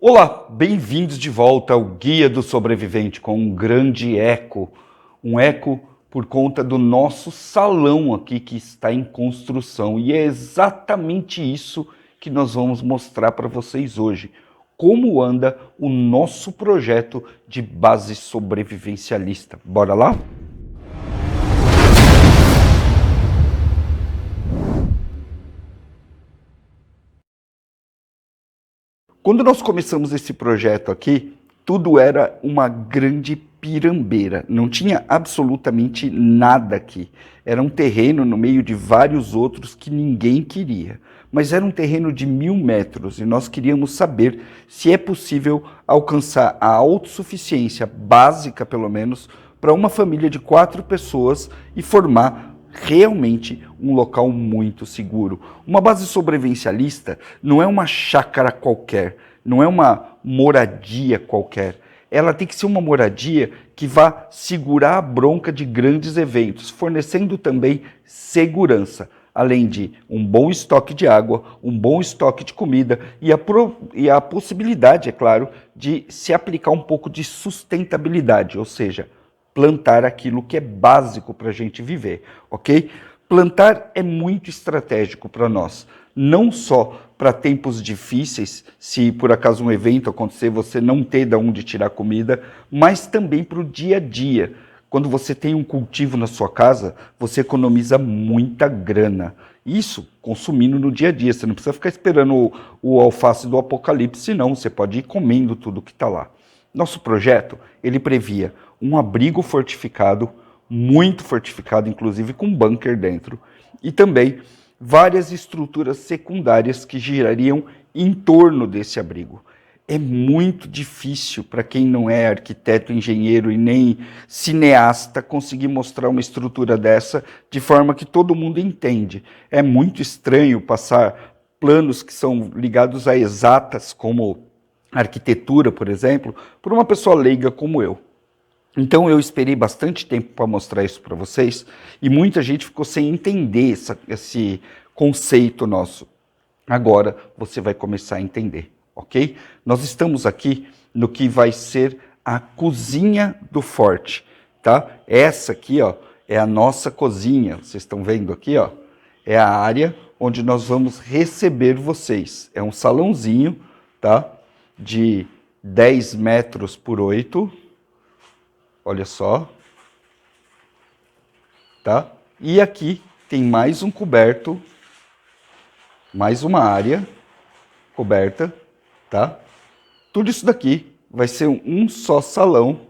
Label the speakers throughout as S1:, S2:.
S1: Olá, bem-vindos de volta ao Guia do Sobrevivente com um grande eco. Um eco por conta do nosso salão aqui que está em construção. E é exatamente isso que nós vamos mostrar para vocês hoje. Como anda o nosso projeto de base sobrevivencialista. Bora lá? Quando nós começamos esse projeto aqui, tudo era uma grande pirambeira, não tinha absolutamente nada aqui. Era um terreno no meio de vários outros que ninguém queria. Mas era um terreno de 1000 metros e nós queríamos saber se é possível alcançar a autossuficiência básica, pelo menos, para uma família de 4 pessoas e formar realmente um local muito seguro. Uma base sobrevivencialista não é uma chácara qualquer, não é uma moradia qualquer. Ela tem que ser uma moradia que vá segurar a bronca de grandes eventos, fornecendo também segurança, além de um bom estoque de água, um bom estoque de comida e a possibilidade, é claro, de se aplicar um pouco de sustentabilidade, ou seja, plantar aquilo que é básico para a gente viver, ok? Plantar é muito estratégico para nós, não só para tempos difíceis, se por acaso um evento acontecer, você não ter de onde tirar comida, mas também para o dia a dia. Quando você tem um cultivo na sua casa, você economiza muita grana. Isso consumindo no dia a dia, você não precisa ficar esperando o alface do apocalipse, não, você pode ir comendo tudo que está lá. Nosso projeto, ele previa um abrigo fortificado, muito fortificado, inclusive com bunker dentro, e também várias estruturas secundárias que girariam em torno desse abrigo. É muito difícil para quem não é arquiteto, engenheiro e nem cineasta conseguir mostrar uma estrutura dessa de forma que todo mundo entende. É muito estranho passar planos que são ligados a exatas, como arquitetura, por exemplo, por uma pessoa leiga como eu. Então eu esperei bastante tempo para mostrar isso para vocês e muita gente ficou sem entender esse conceito nosso. Agora você vai começar a entender, ok? Nós estamos aqui no que vai ser a cozinha do forte, tá? Essa aqui, ó, é a nossa cozinha. Vocês estão vendo aqui, ó? É a área onde nós vamos receber vocês. É um salãozinho, tá? De 10 metros por 8. Olha só, tá? E aqui tem mais um coberto, mais uma área coberta, tá? Tudo isso daqui vai ser um só salão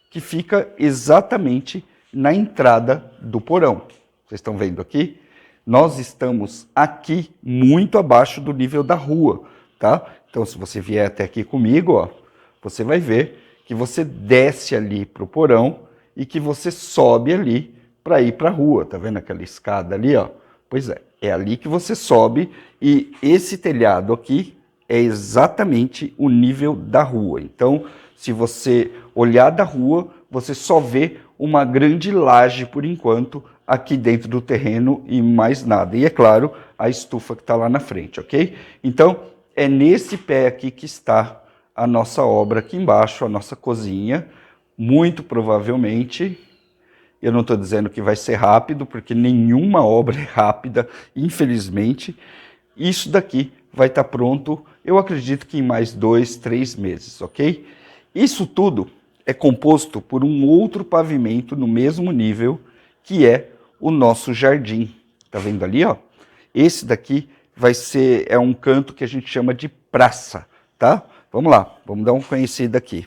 S1: que fica exatamente na entrada do porão. Vocês estão vendo aqui? Nós estamos aqui muito abaixo do nível da rua, tá? Então, se você vier até aqui comigo, ó, você vai ver que você desce ali para o porão e que você sobe ali para ir para a rua. Tá vendo aquela escada ali, ó? Pois é ali que você sobe e esse telhado aqui é exatamente o nível da rua. Então, se você olhar da rua, você só vê uma grande laje por enquanto aqui dentro do terreno e mais nada. E é claro, a estufa que está lá na frente, ok? Então, é nesse pé aqui que está a nossa obra aqui embaixo, a nossa cozinha. Muito provavelmente, eu não estou dizendo que vai ser rápido, porque nenhuma obra é rápida, infelizmente. Isso daqui vai estar pronto, eu acredito que em mais 2, 3 meses, ok? Isso tudo é composto por um outro pavimento no mesmo nível, que é o nosso jardim. Tá vendo ali, ó? Esse daqui é um canto que a gente chama de praça, tá? Vamos lá, vamos dar uma conhecida aqui.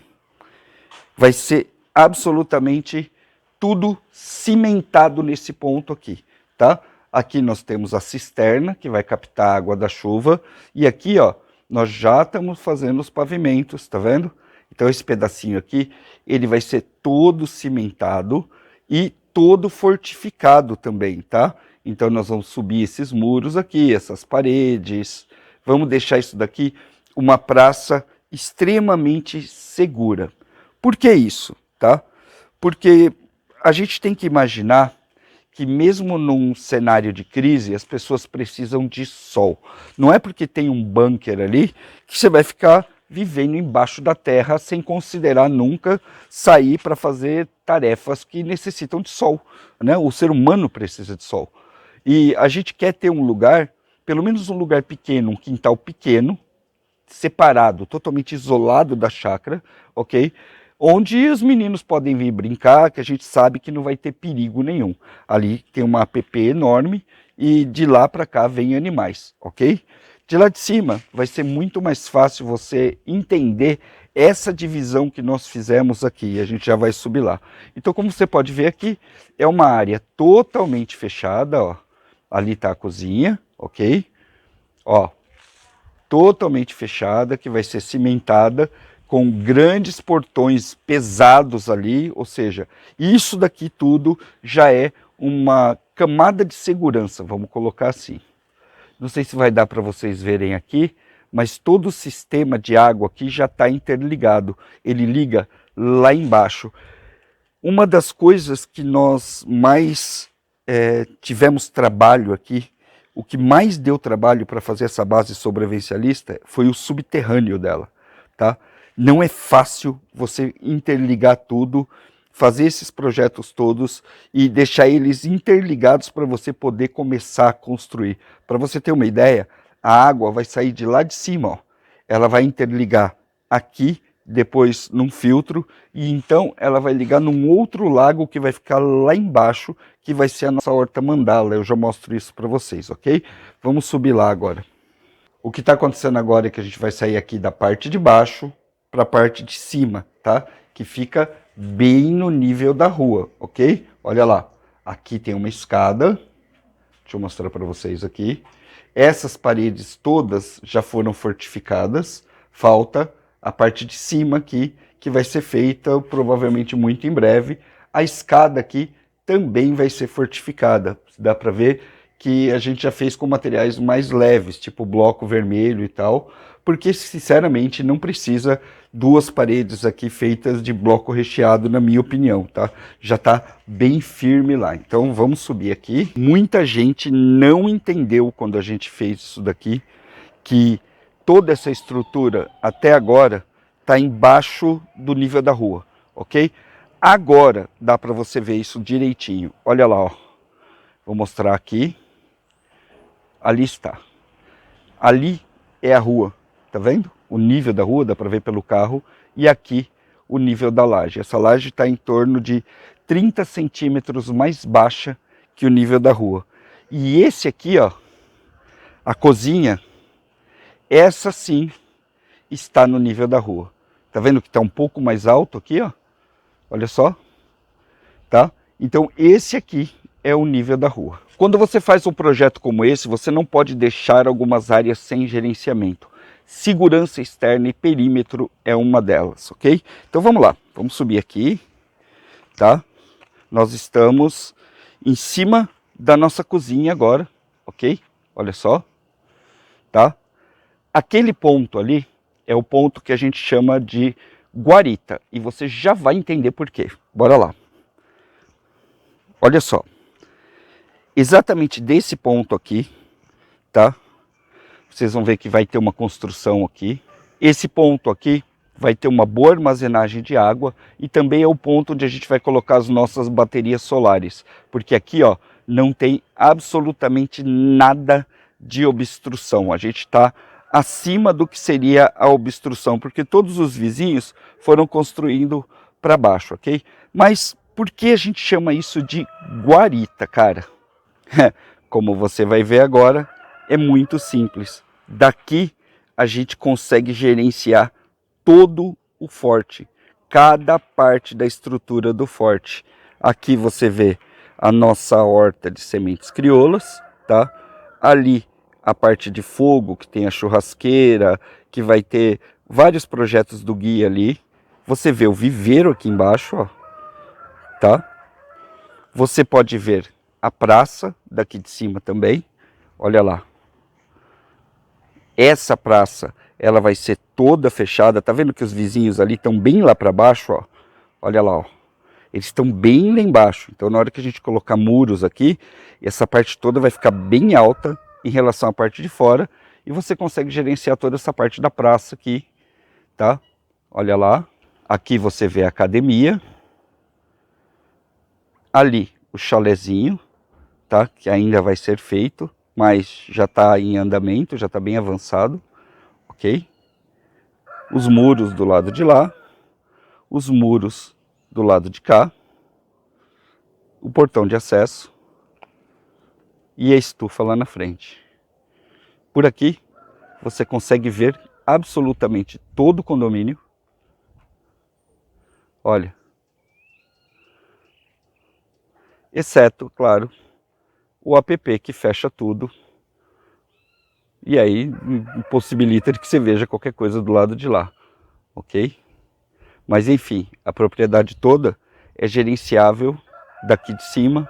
S1: Vai ser absolutamente tudo cimentado nesse ponto aqui, tá? Aqui nós temos a cisterna, que vai captar a água da chuva, e aqui, ó, nós já estamos fazendo os pavimentos, tá vendo? Então esse pedacinho aqui, ele vai ser todo cimentado e todo fortificado também, tá? Então nós vamos subir esses muros aqui, essas paredes, vamos deixar isso daqui uma praça extremamente segura. Por que isso, tá? Porque a gente tem que imaginar que mesmo num cenário de crise, as pessoas precisam de sol. Não é porque tem um bunker ali que você vai ficar vivendo embaixo da terra sem considerar nunca sair para fazer tarefas que necessitam de sol, né? O ser humano precisa de sol. E a gente quer ter um lugar, pelo menos um lugar pequeno, um quintal pequeno, separado, totalmente isolado da chácara, ok? Onde os meninos podem vir brincar, que a gente sabe que não vai ter perigo nenhum. Ali tem uma app enorme e de lá para cá vem animais, ok? De lá de cima vai ser muito mais fácil você entender essa divisão que nós fizemos aqui. A gente já vai subir lá. Então, como você pode ver aqui, é uma área totalmente fechada, ó. Ali está a cozinha, ok? Ó, totalmente fechada, que vai ser cimentada, com grandes portões pesados ali, ou seja, isso daqui tudo já é uma camada de segurança, vamos colocar assim. Não sei se vai dar para vocês verem aqui, mas todo o sistema de água aqui já está interligado, ele liga lá embaixo. Uma das coisas que nós mais tivemos trabalho aqui, o que mais deu trabalho para fazer essa base sobrevivencialista foi o subterrâneo dela, tá? Não é fácil você interligar tudo, fazer esses projetos todos e deixar eles interligados para você poder começar a construir. Para você ter uma ideia, a água vai sair de lá de cima, ó. Ela vai interligar aqui, depois num filtro, e então ela vai ligar num outro lago que vai ficar lá embaixo, que vai ser a nossa horta mandala. Eu já mostro isso para vocês, ok? Vamos subir lá agora. O que está acontecendo agora é que a gente vai sair aqui da parte de baixo para a parte de cima, tá? Que fica bem no nível da rua, ok? Olha lá, aqui tem uma escada, deixa eu mostrar para vocês aqui. Essas paredes todas já foram fortificadas, falta a parte de cima aqui, que vai ser feita provavelmente muito em breve. A escada aqui também vai ser fortificada, dá para ver que a gente já fez com materiais mais leves, tipo bloco vermelho e tal, porque sinceramente não precisa duas paredes aqui feitas de bloco recheado, na minha opinião, tá? Já tá bem firme lá. Então vamos subir aqui. Muita gente não entendeu quando a gente fez isso daqui, que toda essa estrutura até agora está embaixo do nível da rua, ok? Agora dá para você ver isso direitinho. Olha lá, ó. Vou mostrar aqui. Ali está. Ali é a rua, tá vendo? O nível da rua, dá para ver pelo carro. E aqui o nível da laje. Essa laje está em torno de 30 centímetros mais baixa que o nível da rua. E esse aqui, ó, a cozinha, essa sim está no nível da rua. Tá vendo que está um pouco mais alto aqui, ó? Olha só, tá? Então esse aqui é o nível da rua. Quando você faz um projeto como esse, você não pode deixar algumas áreas sem gerenciamento. Segurança externa e perímetro é uma delas, ok? Então vamos lá, vamos subir aqui, tá? Nós estamos em cima da nossa cozinha agora, ok? Olha só, tá? Aquele ponto ali é o ponto que a gente chama de guarita, e você já vai entender por quê. Bora lá. Olha só. Exatamente desse ponto aqui, tá? Vocês vão ver que vai ter uma construção aqui. Esse ponto aqui vai ter uma boa armazenagem de água e também é o ponto onde a gente vai colocar as nossas baterias solares. Porque aqui, ó, não tem absolutamente nada de obstrução. A gente está acima do que seria a obstrução, porque todos os vizinhos foram construindo para baixo, ok? Mas por que a gente chama isso de guarita, cara? Como você vai ver agora, é muito simples. Daqui a gente consegue gerenciar todo o forte, cada parte da estrutura do forte. Aqui você vê a nossa horta de sementes crioulas, tá? Ali a parte de fogo, que tem a churrasqueira, que vai ter vários projetos do guia ali. Você vê o viveiro aqui embaixo, ó, tá? Você pode ver a praça daqui de cima também, olha lá. Essa praça, ela vai ser toda fechada, tá vendo que os vizinhos ali estão bem lá para baixo, ó? Olha lá, ó. Eles estão bem lá embaixo, então na hora que a gente colocar muros aqui, essa parte toda vai ficar bem alta em relação à parte de fora, e você consegue gerenciar toda essa parte da praça aqui, tá? Olha lá. Aqui você vê a academia. Ali o chalezinho, tá? Que ainda vai ser feito, mas já está em andamento, já está bem avançado, ok? Os muros do lado de lá, os muros do lado de cá, o portão de acesso e a estufa lá na frente. Por aqui você consegue ver absolutamente todo o condomínio. Olha. Exceto, claro, o app que fecha tudo. E aí possibilita que você veja qualquer coisa do lado de lá, ok? Mas enfim, a propriedade toda é gerenciável daqui de cima,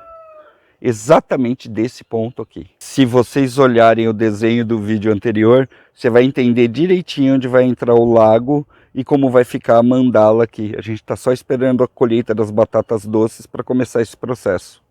S1: exatamente desse ponto aqui. Se vocês olharem o desenho do vídeo anterior, você vai entender direitinho onde vai entrar o lago e como vai ficar a mandala aqui. A gente está só esperando a colheita das batatas doces para começar esse processo.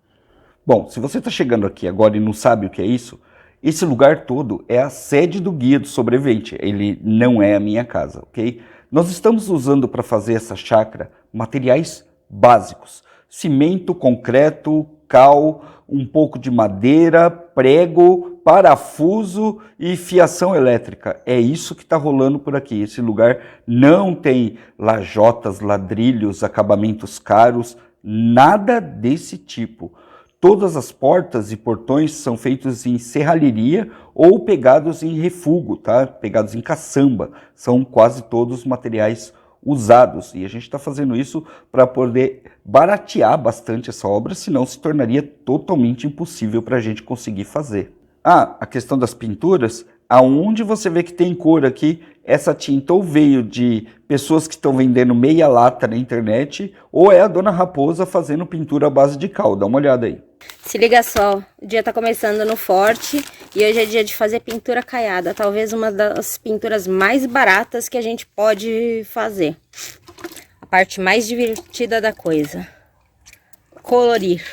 S1: Bom, se você está chegando aqui agora e não sabe o que é isso, esse lugar todo é a sede do Guia do Sobrevivente. Ele não é a minha casa, ok? Nós estamos usando para fazer essa chácara materiais básicos. Cimento, concreto, cal, um pouco de madeira, prego, parafuso e fiação elétrica. É isso que está rolando por aqui. Esse lugar não tem lajotas, ladrilhos, acabamentos caros, nada desse tipo. Todas as portas e portões são feitos em serralheria ou pegados em refúgio, tá? Pegados em caçamba. São quase todos materiais usados. E a gente está fazendo isso para poder baratear bastante essa obra, senão se tornaria totalmente impossível para a gente conseguir fazer. Ah, a questão das pinturas, aonde você vê que tem cor aqui, essa tinta ou veio de pessoas que estão vendendo meia lata na internet, ou é a Dona Raposa fazendo pintura à base de cal. Dá uma olhada aí.
S2: Se liga só, o dia tá começando no Forte e hoje é dia de fazer pintura caiada. Talvez uma das pinturas mais baratas que a gente pode fazer. A parte mais divertida da coisa. Colorir.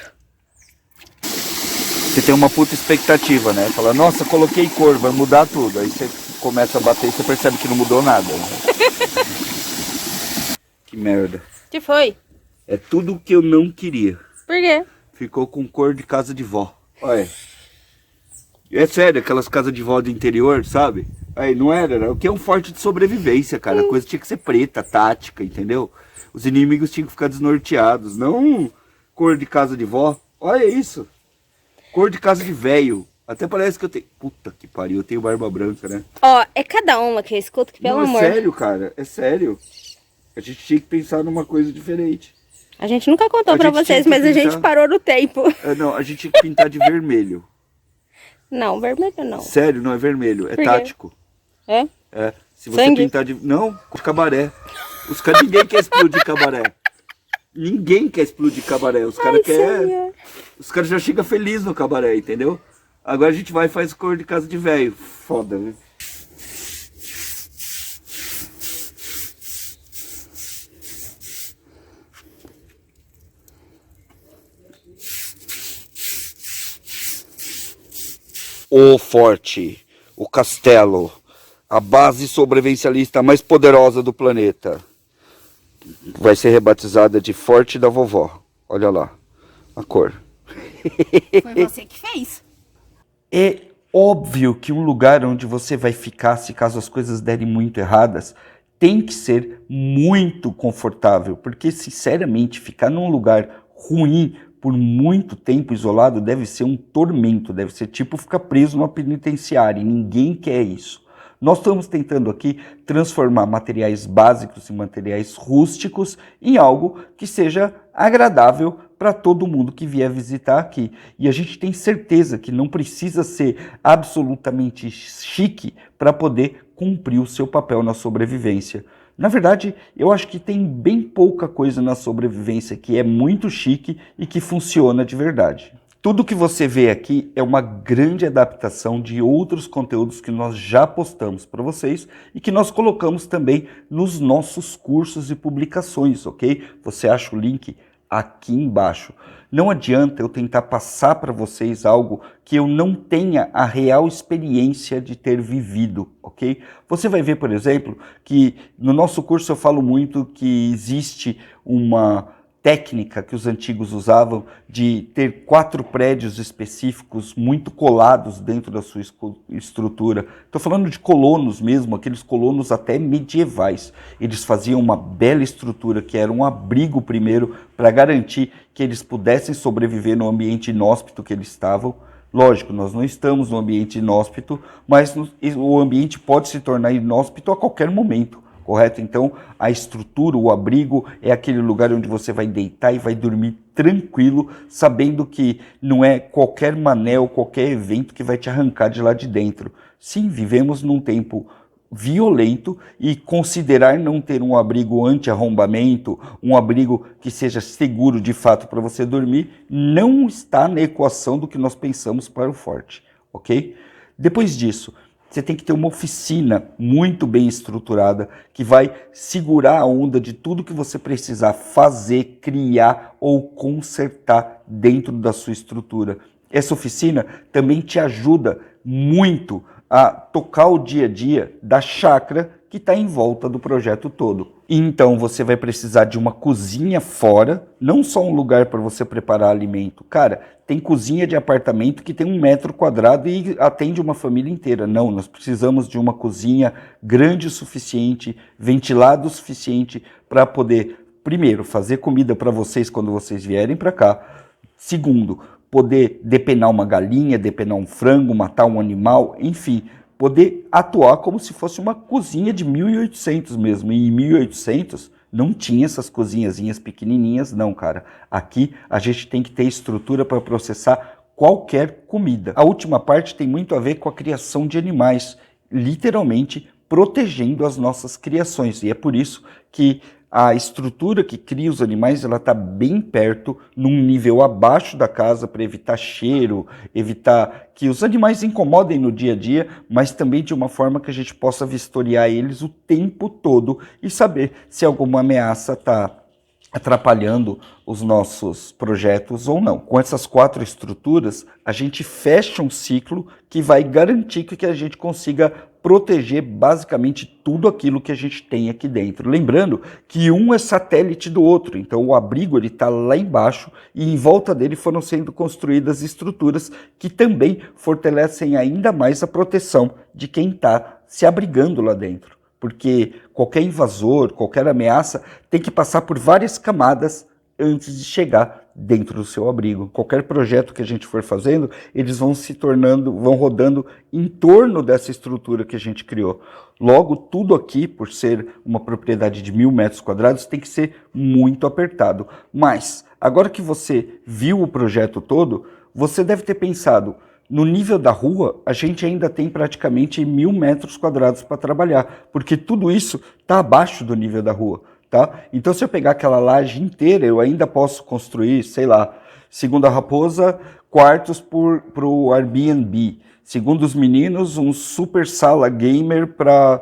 S1: Você tem uma puta expectativa, né? Fala, nossa, coloquei cor, vai mudar tudo. Aí você começa a bater e você percebe que não mudou nada. Que merda.
S2: Que foi?
S1: É tudo o que eu não queria.
S2: Por quê?
S1: Ficou com cor de casa de vó. Olha. É sério, aquelas casas de vó do interior, sabe? Aí, não era? O que é um forte de sobrevivência, cara. A coisa tinha que ser preta, tática, entendeu? Os inimigos tinham que ficar desnorteados. Não cor de casa de vó. Olha isso. Cor de casa de velho. Até parece que eu tenho... Puta que pariu, eu tenho barba branca, né?
S2: Ó, é cada uma que eu escuto que, pelo amor...
S1: É sério, cara. É sério. A gente tinha que pensar numa coisa diferente.
S2: A gente nunca contou pra vocês, mas a gente parou no tempo.
S1: Não, a gente tinha que pintar de vermelho.
S2: Não, vermelho não.
S1: Sério, não é vermelho, é tático.
S2: É?
S1: É. Se você
S2: Sangue?
S1: pintar de... Não, de cabaré. Os caras, ninguém quer explodir cabaré. Ninguém quer explodir cabaré. Os caras querem... Os caras já chegam felizes no cabaré, entendeu? Agora a gente vai e faz cor de casa de velho. Foda, né? O forte, o castelo, a base sobrevivencialista mais poderosa do planeta. Vai ser rebatizada de Forte da Vovó. Olha lá, a cor.
S2: Foi você que fez.
S1: É óbvio que um lugar onde você vai ficar, se caso as coisas derem muito erradas, tem que ser muito confortável. Porque, sinceramente, ficar num lugar ruim por muito tempo isolado deve ser um tormento, deve ser tipo ficar preso numa penitenciária, e ninguém quer isso. Nós estamos tentando aqui transformar materiais básicos e materiais rústicos em algo que seja agradável para todo mundo que vier visitar aqui. E a gente tem certeza que não precisa ser absolutamente chique para poder cumprir o seu papel na sobrevivência. Na verdade, eu acho que tem bem pouca coisa na sobrevivência que é muito chique e que funciona de verdade. Tudo que você vê aqui é uma grande adaptação de outros conteúdos que nós já postamos para vocês e que nós colocamos também nos nossos cursos e publicações, ok? Você acha o link aqui embaixo. Não adianta eu tentar passar para vocês algo que eu não tenha a real experiência de ter vivido, ok? Você vai ver, por exemplo, que no nosso curso eu falo muito que existe uma técnica que os antigos usavam de ter 4 prédios específicos muito colados dentro da sua estrutura. Estou falando de colonos mesmo, aqueles colonos até medievais. Eles faziam uma bela estrutura que era um abrigo primeiro para garantir que eles pudessem sobreviver no ambiente inóspito que eles estavam. Lógico, nós não estamos no ambiente inóspito, mas o ambiente pode se tornar inóspito a qualquer momento. Correto? Então, a estrutura, o abrigo, é aquele lugar onde você vai deitar e vai dormir tranquilo, sabendo que não é qualquer mané ou qualquer evento que vai te arrancar de lá de dentro. Sim, vivemos num tempo violento e considerar não ter um abrigo anti-arrombamento, um abrigo que seja seguro de fato para você dormir, não está na equação do que nós pensamos para o forte, ok? Depois disso, você tem que ter uma oficina muito bem estruturada que vai segurar a onda de tudo que você precisar fazer, criar ou consertar dentro da sua estrutura. Essa oficina também te ajuda muito a tocar o dia a dia da chácara que está em volta do projeto todo. Então você vai precisar de uma cozinha fora, não só um lugar para você preparar alimento. Cara, tem cozinha de apartamento que tem 1 metro quadrado e atende uma família inteira. Não, nós precisamos de uma cozinha grande o suficiente, ventilada o suficiente para poder, primeiro, fazer comida para vocês quando vocês vierem para cá. Segundo, poder depenar uma galinha, depenar um frango, matar um animal, enfim, poder atuar como se fosse uma cozinha de 1800 mesmo. E em 1800 não tinha essas cozinhazinhas pequenininhas, não, cara. Aqui a gente tem que ter estrutura para processar qualquer comida. A última parte tem muito a ver com a criação de animais, literalmente protegendo as nossas criações. E é por isso que a estrutura que cria os animais, ela está bem perto, num nível abaixo da casa, para evitar cheiro, evitar que os animais incomodem no dia a dia, mas também de uma forma que a gente possa vistoriar eles o tempo todo e saber se alguma ameaça está atrapalhando os nossos projetos ou não. Com essas 4 estruturas, a gente fecha um ciclo que vai garantir que a gente consiga proteger basicamente tudo aquilo que a gente tem aqui dentro. Lembrando que um é satélite do outro, então o abrigo está lá embaixo e em volta dele foram sendo construídas estruturas que também fortalecem ainda mais a proteção de quem está se abrigando lá dentro. Porque qualquer invasor, qualquer ameaça tem que passar por várias camadas antes de chegar dentro do seu abrigo. Qualquer projeto que a gente for fazendo, eles vão se tornando, vão rodando em torno dessa estrutura que a gente criou. Logo, tudo aqui, por ser uma propriedade de 1000 metros quadrados, tem que ser muito apertado. Mas, agora que você viu o projeto todo, você deve ter pensado, no nível da rua, a gente ainda tem praticamente 1000 metros quadrados para trabalhar, porque tudo isso está abaixo do nível da rua. Tá? Então, se eu pegar aquela laje inteira, eu ainda posso construir, sei lá, segundo a Raposa, quartos para o Airbnb. Segundo os meninos, um super sala gamer para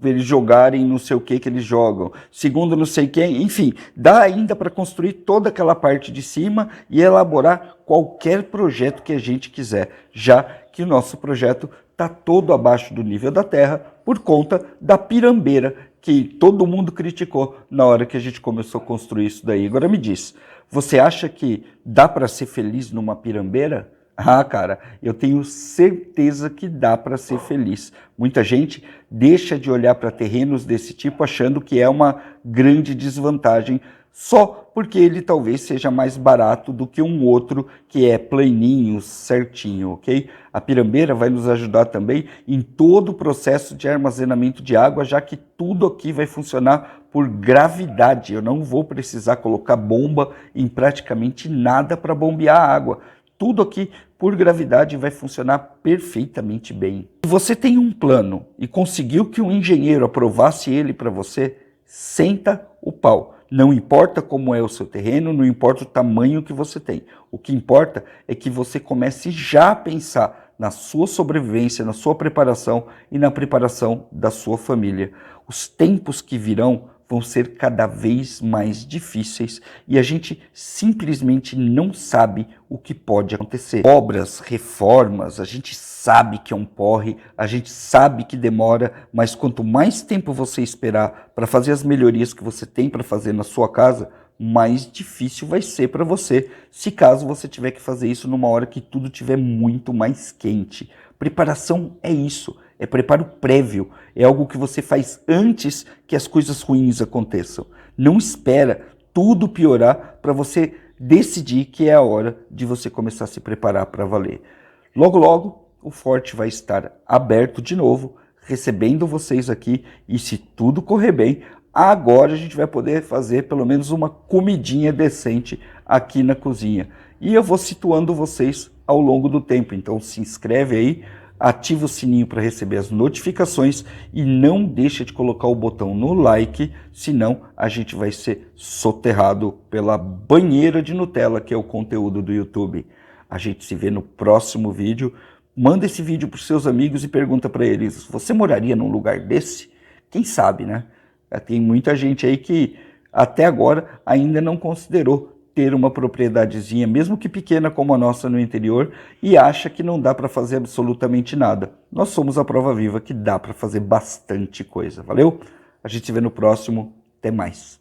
S1: eles jogarem não sei o que eles jogam. Segundo não sei quem, enfim, dá ainda para construir toda aquela parte de cima e elaborar qualquer projeto que a gente quiser, já que o nosso projeto está todo abaixo do nível da terra por conta da pirambeira que todo mundo criticou na hora que a gente começou a construir isso daí. Agora me diz, você acha que dá para ser feliz numa pirambeira? Ah, cara, eu tenho certeza que dá para ser feliz. Muita gente deixa de olhar para terrenos desse tipo achando que é uma grande desvantagem só porque ele talvez seja mais barato do que um outro que é planinho, certinho, ok? A pirambeira vai nos ajudar também em todo o processo de armazenamento de água, já que tudo aqui vai funcionar por gravidade. Eu não vou precisar colocar bomba em praticamente nada para bombear a água. Tudo aqui por gravidade vai funcionar perfeitamente bem. Se você tem um plano e conseguiu que um engenheiro aprovasse ele para você, senta o pau. Não importa como é o seu terreno, não importa o tamanho que você tem. O que importa é que você comece já a pensar na sua sobrevivência, na sua preparação e na preparação da sua família. Os tempos que virão vão ser cada vez mais difíceis e a gente simplesmente não sabe o que pode acontecer. Obras, reformas, a gente sabe que é um porre, a gente sabe que demora, mas quanto mais tempo você esperar para fazer as melhorias que você tem para fazer na sua casa, mais difícil vai ser para você, se caso você tiver que fazer isso numa hora que tudo estiver muito mais quente. Preparação é isso, é preparo prévio, é algo que você faz antes que as coisas ruins aconteçam. Não espera tudo piorar para você decidir que é a hora de você começar a se preparar para valer. Logo, logo, o Forte vai estar aberto de novo, recebendo vocês aqui e se tudo correr bem, agora a gente vai poder fazer pelo menos uma comidinha decente aqui na cozinha. E eu vou situando vocês ao longo do tempo, então se inscreve aí, ativa o sininho para receber as notificações e não deixa de colocar o botão no like, senão a gente vai ser soterrado pela banheira de Nutella, que é o conteúdo do YouTube. A gente se vê no próximo vídeo. Manda esse vídeo para os seus amigos e pergunta para eles, você moraria num lugar desse? Quem sabe, né? Tem muita gente aí que até agora ainda não considerou ter uma propriedadezinha, mesmo que pequena como a nossa no interior, e acha que não dá para fazer absolutamente nada. Nós somos a prova viva que dá para fazer bastante coisa. Valeu? A gente se vê no próximo. Até mais.